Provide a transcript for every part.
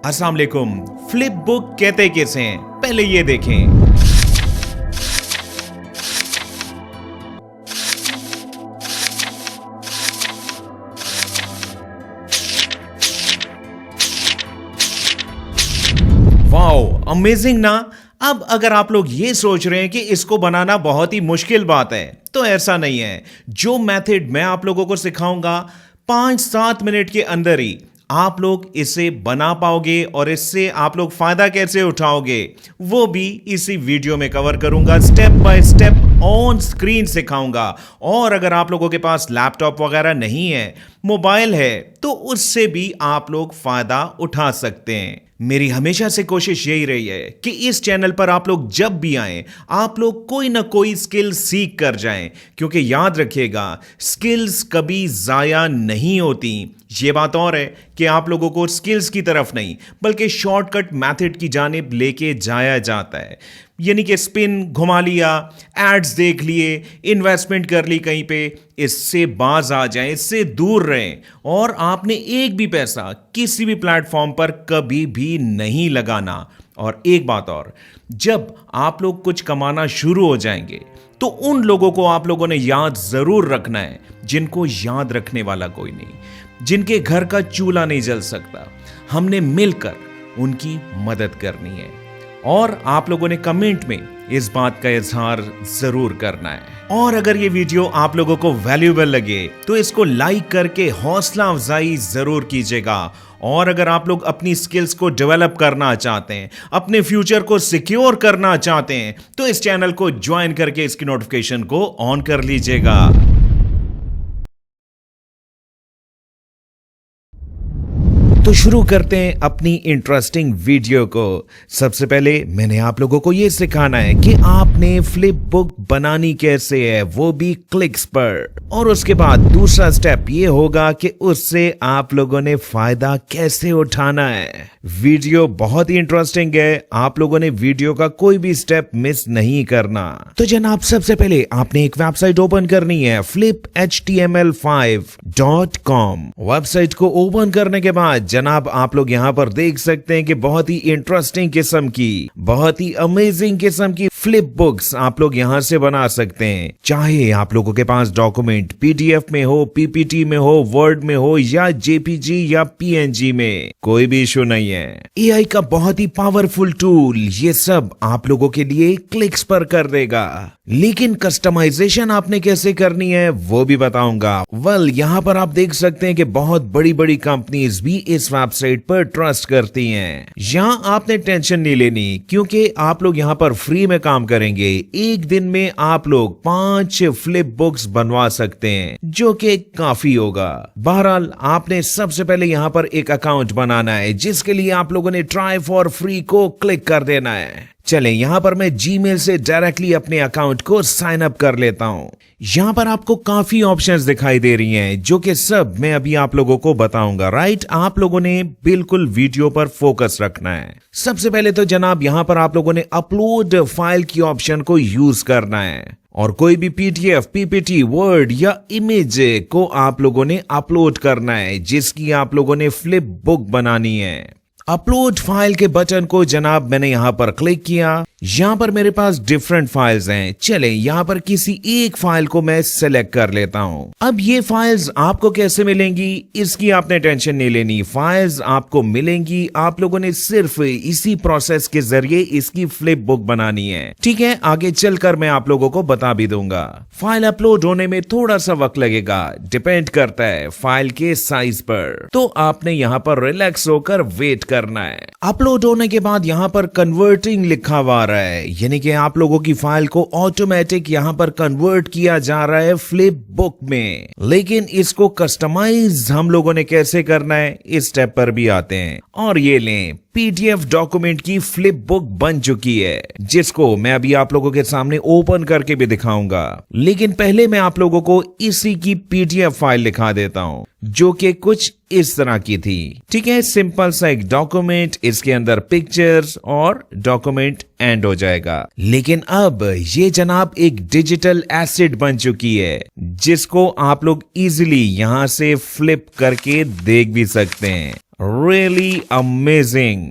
अस्सलाम वालेकुम। Flip book कहते किसे हैं, पहले ये देखें। वाओ, अमेजिंग ना। अब अगर आप लोग ये सोच रहे हैं कि इसको बनाना बहुत ही मुश्किल बात है, तो ऐसा नहीं है। जो मेथड मैं आप लोगों को सिखाऊंगा 5-7 मिनट के अंदर ही आप लोग इसे बना पाओगे और इससे आप लोग फायदा कैसे उठाओगे वो भी इसी वीडियो में कवर करूंगा। Step by step on screen सिखाऊंगा। और अगर आप लोगों के पास लैपटॉप वगैरह नहीं है, मोबाइल है, तो उससे भी आप लोग फायदा उठा सकते हैं। मेरी हमेशा से कोशिश यही रही है कि इस चैनल पर आप लोग जब भी आएं, आप लोग कोई ना कोई स्किल सीख कर जाएं, क्योंकि याद रखिएगा स्किल्स कभी जाया नहीं होती। ये बात और है कि आप लोगों को स्किल्स की तरफ नहीं बल्कि शॉर्टकट मेथड की जानिब लेके जाया जाता है। यानी कि स्पिन घुमा लिया, एड्स देख लिए, इन्वेस्टमेंट कर ली कहीं पे, इससे बाज आ जाएं, इससे दूर रहें। और आपने एक भी पैसा किसी भी प्लेटफॉर्म पर कभी भी नहीं लगाना। और एक बात और, जब आप लोग कुछ कमाना शुरू हो जाएंगे तो उन लोगों को आप लोगों ने याद जरूर रखना है जिनको याद रखने वाला कोई नहीं, जिनके घर का चूल्हा नहीं जल सकता। हमने मिलकर उनकी मदद करनी है। और आप लोगों ने कमेंट में इस बात का इजहार जरूर करना है। और अगर ये वीडियो आप लोगों को वैल्यूएबल लगे तो इसको लाइक करके हौसला अफजाई जरूर कीजिएगा। और अगर आप लोग अपनी स्किल्स को डेवलप करना चाहते हैं, अपने फ्यूचर को सिक्योर करना चाहते हैं, तो इस चैनल को ज्वाइन करके इसकी नोटिफिकेशन को ऑन कर लीजिएगा। तो शुरू करते हैं अपनी इंटरेस्टिंग वीडियो को। सबसे पहले मैंने आप लोगों को यह सिखाना है कि आपने फ्लिप बुक बनानी कैसे है, वो भी क्लिक्स पर। और उसके बाद दूसरा स्टेप ये होगा कि उससे आप लोगों ने फायदा कैसे उठाना है। वीडियो बहुत ही इंटरेस्टिंग है, आप लोगों ने वीडियो का कोई भी स्टेप मिस नहीं करना। तो जनाब, सबसे पहले आपने एक वेबसाइट ओपन करनी है, fliphtml5.com। वेबसाइट को ओपन करने के बाद जनाब आप लोग यहां पर देख सकते हैं कि बहुत ही इंटरेस्टिंग किस्म की, बहुत ही अमेजिंग किस्म की फ्लिप बुक्स आप लोग यहां से बना सकते हैं। चाहे आप लोगों के पास डॉक्यूमेंट पीडीएफ में हो, पीपीटी में हो, वर्ड में हो, या जेपीजी या पीएनजी में, कोई भी इशू नहीं है। एआई का बहुत ही पावरफुल टूल ये सब आप लोगों के लिए क्लिक्स पर कर देगा। लेकिन कस्टमाइजेशन आपने कैसे करनी है वो भी बताऊंगा। यहाँ पर आप देख सकते हैं कि बहुत बड़ी बड़ी कंपनीज भी इस वेबसाइट पर ट्रस्ट करती हैं। यहाँ आपने टेंशन नहीं लेनी, क्योंकि आप लोग यहाँ पर फ्री में काम करेंगे। एक दिन में आप लोग 5 फ्लिप बुक्स बनवा सकते हैं, जो कि काफी होगा। बहरहाल आपने सबसे पहले यहाँ पर एक अकाउंट बनाना है, जिसके लिए आप लोगों ने ट्राई फॉर फ्री को क्लिक कर देना है। चलें, यहां पर मैं जीमेल से डायरेक्टली अपने अकाउंट को साइन अप कर लेता हूं। यहां पर आपको काफी ऑप्शंस दिखाई दे रही हैं, जो कि सब मैं अभी आप लोगों को बताऊंगा। राइट, आप लोगों ने बिल्कुल वीडियो पर फोकस रखना है। सबसे पहले तो जनाब यहां पर आप लोगों ने अपलोड फाइल की ऑप्शन को यूज करना है। और कोई भी पीडीएफ, पीपीटी, वर्ड या इमेज को आप लोगों ने अपलोड करना है, जिसकी आप लोगों ने फ्लिप बुक बनानी है। अपलोड फाइल के बटन को जनाब मैंने यहां पर क्लिक किया। यहां पर मेरे पास डिफरेंट फाइल्स हैं। चले, यहां पर किसी एक फाइल को मैं सेलेक्ट कर लेता हूं। अब ये फाइल्स आपको कैसे मिलेंगी इसकी आपने टेंशन नहीं लेनी। फाइल्स आपको मिलेंगी, आप लोगों ने सिर्फ इसी प्रोसेस के जरिए इसकी फ्लिप बुक बनानी है। ठीक है, आगे चलकर मैं आप लोगों को बता भी दूंगा। फाइल अपलोड होने में थोड़ा सा वक्त लगेगा, डिपेंड करता है फाइल के साइज पर। तो आपने यहां पर रिलैक्स होकर वेट करना है। अपलोड होने के बाद यहां पर कन्वर्टिंग लिखा हुआ रहा है, यानी कि आप लोगों की फाइल को ऑटोमेटिक यहां पर कन्वर्ट किया जा रहा है फ्लिप बुक में। लेकिन इसको कस्टमाइज हम लोगों ने कैसे करना है, इस स्टेप पर भी आते हैं। और ये लें, पीडीएफ डॉक्यूमेंट की फ्लिप बुक बन चुकी है, जिसको मैं अभी आप लोगों के सामने ओपन करके भी दिखाऊंगा। लेकिन पहले मैं आप लोगों को इसी की पीडीएफ फाइल दिखा देता हूं, जो कि कुछ इस तरह की थी। ठीक है, सिंपल सा एक डॉक्यूमेंट, इसके अंदर पिक्चर्स और डॉक्यूमेंट एंड हो जाएगा। लेकिन अब ये जनाब एक डिजिटल एसेट बन चुकी है, जिसको आप लोग इजीली यहां से फ्लिप करके देख भी सकते हैं। Really amazing.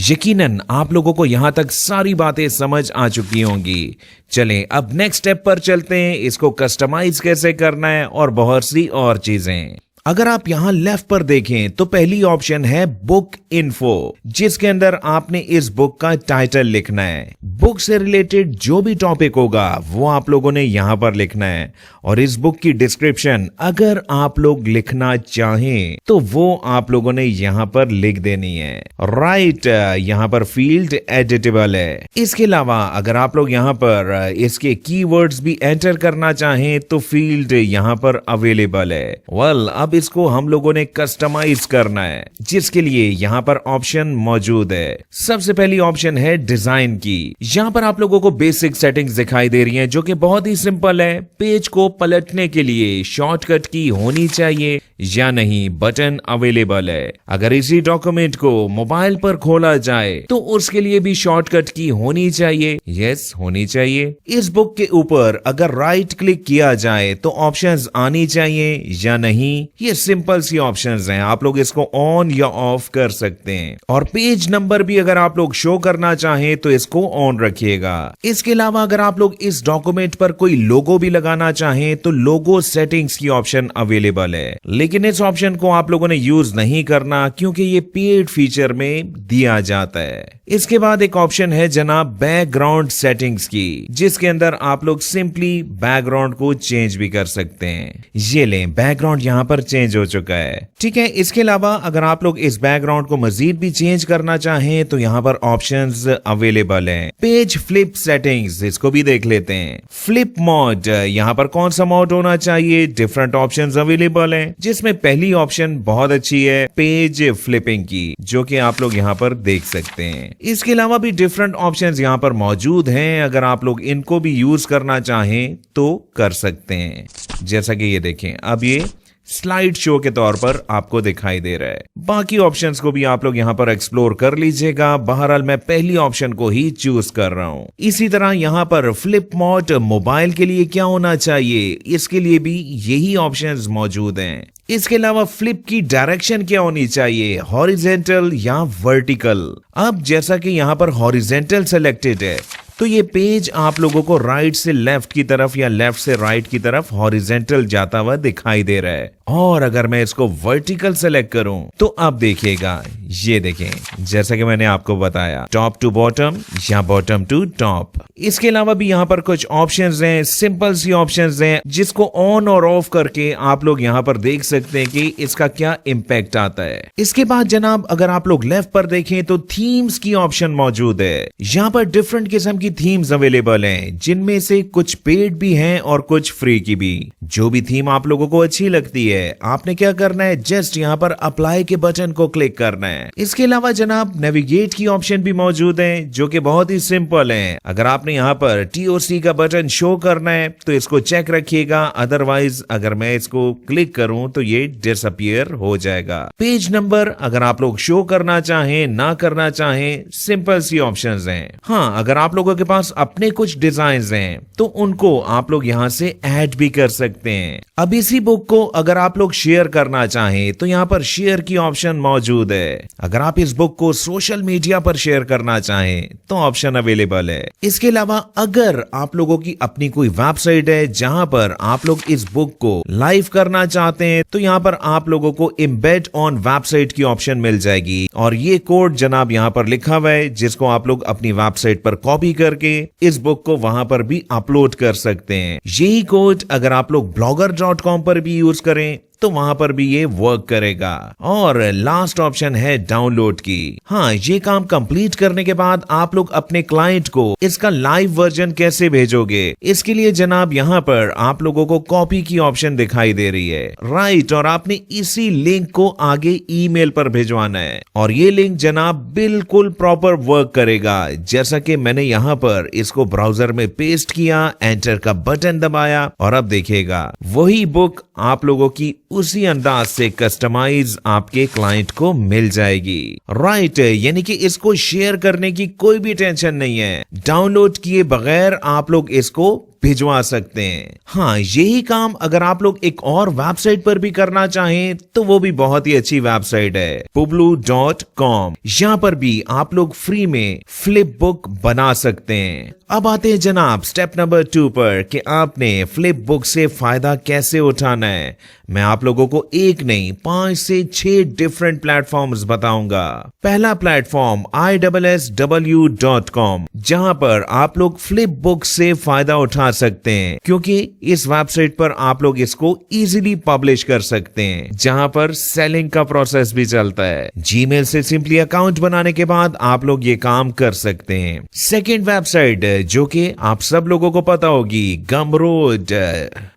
यकीनन आप लोगों को यहां तक सारी बातें समझ आ चुकी होंगी। चलें अब नेक्स्ट स्टेप पर चलते हैं, इसको कस्टमाइज कैसे करना है और बहुत सी और चीजें। अगर आप यहां लेफ्ट पर देखें तो पहली ऑप्शन है बुक इन्फो, जिसके अंदर आपने इस बुक का टाइटल लिखना है। बुक से रिलेटेड जो भी टॉपिक होगा वो आप लोगों ने यहां पर लिखना है, और इस बुक की डिस्क्रिप्शन अगर आप लोग लिखना चाहें तो वो आप लोगों ने यहां पर लिख देनी है। राइट, यहां पर फील्ड एडिटेबल है। इसके अलावा अगर आप लोग यहां पर इसके कीवर्ड्स भी एंटर करना चाहें तो फील्ड यहां पर अवेलेबल है। वेल, अब इसको हम लोगों ने कस्टमाइज करना है, जिसके लिए यहाँ पर ऑप्शन मौजूद है। सबसे पहली ऑप्शन है डिजाइन की। यहाँ पर आप लोगों को बेसिक सेटिंग्स दिखाई दे रही हैं, जो कि बहुत ही सिंपल है। पेज को पलटने के लिए शॉर्टकट की होनी चाहिए या नहीं, बटन अवेलेबल है। अगर इसी डॉक्यूमेंट को मोबाइल पर खोला जाए तो उसके लिए भी शॉर्टकट की होनी चाहिए, यस होनी चाहिए। इस बुक के ऊपर अगर राइट क्लिक किया जाए तो ऑप्शंस आनी चाहिए या नहीं, ये सिंपल सी ऑप्शंस हैं, आप लोग इसको ऑन या ऑफ कर सकते हैं। और पेज नंबर भी अगर आप लोग शो करना चाहें तो इसको ऑन रखिएगा। इसके अलावा अगर आप लोग इस डॉक्यूमेंट पर कोई लोगो भी लगाना चाहें तो लोगो सेटिंग्स की ऑप्शन अवेलेबल है, लेकिन इस ऑप्शन को आप लोगों ने यूज नहीं करना क्योंकि ये पेड फीचर में दिया जाता है। इसके बाद एक ऑप्शन है जनाब बैकग्राउंड सेटिंग्स की, जिसके अंदर आप लोग सिंपली बैकग्राउंड को चेंज भी कर सकते हैं। ये लें, बैकग्राउंड यहाँ पर चेंज हो चुका है, ठीक है। इसके अलावा अगर आप लोग इस बैकग्राउंड को मजीद भी चेंज करना चाहें तो यहाँ पर ऑप्शंस अवेलेबल हैं। पेज फ्लिप सेटिंग्स, इसको भी देख लेते हैं। फ्लिप मोड, यहाँ पर कौन सा मोड होना चाहिए, डिफरेंट ऑप्शंस अवेलेबल हैं, जिसमें पहली ऑप्शन बहुत अच्छी है पेज फ्लिपिंग की, जो कि आप लोग यहाँ पर देख सकते हैं। इसके अलावा भी डिफरेंट ऑप्शंस यहाँ पर मौजूद हैं, अगर आप लोग इनको भी यूज करना चाहें तो कर सकते हैं। जैसा कि ये देखें, अब ये स्लाइड शो के तौर पर आपको दिखाई दे रहा है। बाकी ऑप्शंस को भी आप लोग यहाँ पर एक्सप्लोर कर लीजिएगा। बहरहाल मैं पहली ऑप्शन को ही चूज कर रहा हूँ। इसी तरह यहाँ पर फ्लिप मोड मोबाइल के लिए क्या होना चाहिए, इसके लिए भी यही ऑप्शंस मौजूद हैं। इसके अलावा फ्लिप की डायरेक्शन क्या होनी चाहिए, हॉरिजेंटल या वर्टिकल। अब जैसा कि यहाँ पर हॉरिजेंटल सेलेक्टेड है तो ये पेज आप लोगों को राइट से लेफ्ट की तरफ या लेफ्ट से राइट की तरफ हॉरिजेंटल जाता हुआ दिखाई दे रहा है। और अगर मैं इसको वर्टिकल सेलेक्ट करूं तो अब देखिएगा, ये देखें जैसा कि मैंने आपको बताया, टॉप टू बॉटम या बॉटम टू टॉप। इसके अलावा भी यहाँ पर कुछ ऑप्शंस हैं, सिंपल सी ऑप्शंस हैं, जिसको ऑन और ऑफ करके आप लोग यहाँ पर देख सकते हैं कि इसका क्या इम्पैक्ट आता है। इसके बाद जनाब अगर आप लोग लेफ्ट पर देखें तो थीम्स की ऑप्शन मौजूद है। यहाँ पर डिफरेंट किस्म की थीम्स अवेलेबल हैं, जिनमें से कुछ पेड भी हैं और कुछ फ्री की भी। जो भी थीम आप लोगों को अच्छी लगती है आपने क्या करना है, जस्ट यहाँ पर अप्लाई के बटन को क्लिक करना है। इसके अलावा जनाब नेविगेट की ऑप्शन भी मौजूद है, जो कि बहुत ही सिंपल है। अगर आपने यहाँ पर TOC का बटन शो करना है तो इसको चेक रखिएगा, अदरवाइज अगर मैं इसको क्लिक करूं तो ये डिसअपियर हो जाएगा। पेज नंबर अगर आप लोग शो करना चाहें ना करना चाहें, सिंपल सी ऑप्शंस हैं। हाँ, अगर आप लोगों के पास अपने कुछ डिजाइन हैं तो उनको आप लोग यहाँ से ऐड भी कर सकते हैं। अब इसी बुक को अगर आप लोग शेयर करना चाहें तो यहाँ पर शेयर की ऑप्शन मौजूद है। अगर आप इस बुक को सोशल मीडिया पर शेयर करना चाहें तो ऑप्शन अवेलेबल है। इसके अलावा अगर आप लोगों की अपनी कोई वेबसाइट है जहां पर आप लोग इस बुक को लाइव करना चाहते हैं तो यहाँ पर आप लोगों को एम्बेड ऑन वेबसाइट की ऑप्शन मिल जाएगी, और ये कोड जनाब यहाँ पर लिखा हुआ है, जिसको आप लोग अपनी वेबसाइट पर कॉपी करके इस बुक को वहां पर भी अपलोड कर सकते हैं। यही कोड अगर आप लोग blogger.com पर भी यूज करें तो वहां पर भी ये वर्क करेगा। और लास्ट ऑप्शन है डाउनलोड की। हाँ, ये काम कंप्लीट करने के बाद आप लोग अपने क्लाइंट को इसका लाइव वर्जन कैसे भेजोगे, इसके लिए जनाब यहाँ पर आप लोगों को कॉपी की ऑप्शन दिखाई दे रही है, राइट। और आपने इसी लिंक को आगे ईमेल पर भेजवाना है, और ये लिंक जनाब बिल्कुल प्रॉपर वर्क करेगा। जैसा कि मैंने यहाँ पर इसको ब्राउजर में पेस्ट किया, एंटर का बटन दबाया, और अब देखिएगा वही बुक आप लोगों की उसी अंदाज से कस्टमाइज आपके क्लाइंट को मिल जाएगी, राइट। यानी कि इसको शेयर करने की कोई भी टेंशन नहीं है। डाउनलोड किए बगैर आप लोग इसको भिजवा सकते हैं। हाँ, यही काम अगर आप लोग एक और वेबसाइट पर भी करना चाहें तो वो भी बहुत ही अच्छी वेबसाइट है, publu.com। यहाँ पर भी आप लोग फ्री में फ्लिप बुक बना सकते हैं। अब आते हैं जनाब स्टेप नंबर 2 पर कि आपने फ्लिप बुक से फायदा कैसे उठाना है। मैं आप लोगों को एक नहीं 5 से 6 डिफरेंट प्लेटफॉर्म्स बताऊंगा। पहला प्लेटफॉर्म ISSW.com, जहां पर आप लोग फ्लिप बुक से फायदा उठा सकते हैं, क्योंकि इस वेबसाइट पर आप लोग इसको इजीली पब्लिश कर सकते हैं, जहां पर सेलिंग का प्रोसेस भी चलता है। जीमेल से सिंपली अकाउंट बनाने के बाद आप लोग ये काम कर सकते हैं। सेकेंड वेबसाइट जो कि आप सब लोगों को पता होगी, गमरोड।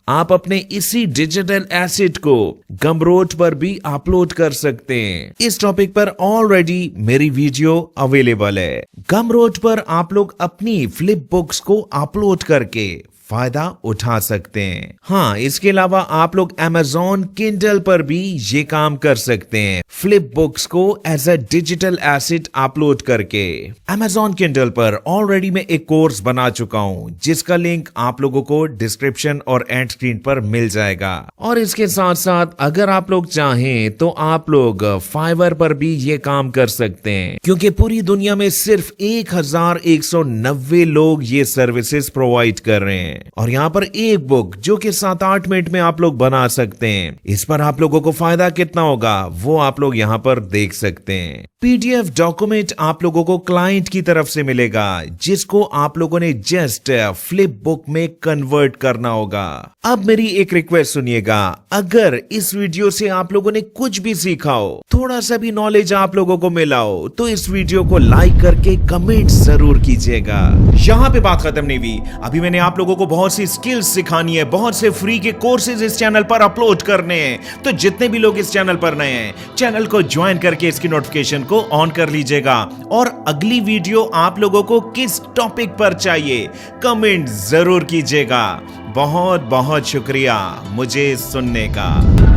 आप अपने इसी डिजिटल एसेट को गमरोड पर भी अपलोड कर सकते हैं। इस टॉपिक पर ऑलरेडी मेरी वीडियो अवेलेबल है। गमरोड पर आप लोग अपनी फ्लिप बुक्स को अपलोड करके फायदा उठा सकते हैं। हाँ, इसके अलावा आप लोग Amazon Kindle पर भी ये काम कर सकते हैं, फ्लिप बुक्स को as a digital asset upload करके। Amazon Kindle पर ऑलरेडी मैं एक कोर्स बना चुका हूँ, जिसका लिंक आप लोगों को डिस्क्रिप्शन और एंड स्क्रीन पर मिल जाएगा। और इसके साथ साथ अगर आप लोग चाहें तो आप लोग फाइवर पर भी ये काम कर सकते हैं, क्योंकि पूरी दुनिया में सिर्फ 1190 लोग ये सर्विसेज प्रोवाइड कर रहे हैं। और यहाँ पर एक बुक जो कि 7-8 मिनट में आप लोग बना सकते हैं। इस पर आप लोगों को फायदा कितना होगा वो आप लोग यहाँ पर देख सकते हैं। PDF डॉक्यूमेंट आप लोगों को क्लाइंट की तरफ से मिलेगा, जिसको आप लोगों ने जस्ट फ्लिप बुक में कन्वर्ट करना होगा। अब मेरी एक रिक्वेस्ट सुनिएगा, अगर इस वीडियो से आप लोगों ने कुछ भी सीखा हो, थोड़ा सा भी नॉलेज आप लोगों को मिला हो, तो इस वीडियो को लाइक करके कमेंट जरूर कीजिएगा। यहाँ पे बात खत्म नहीं हुई, अभी मैंने आप लोगों को बहुत सी स्किल्स सिखानी है, बहुत से फ्री के कोर्सेज इस चैनल पर अपलोड करने हैं। तो जितने भी लोग इस चैनल पर नए हैं, चैनल को ज्वाइन करके इसकी नोटिफिकेशन को ऑन कर लीजिएगा। और अगली वीडियो आप लोगों को किस टॉपिक पर चाहिए कमेंट जरूर कीजिएगा। बहुत बहुत शुक्रिया मुझे सुनने का।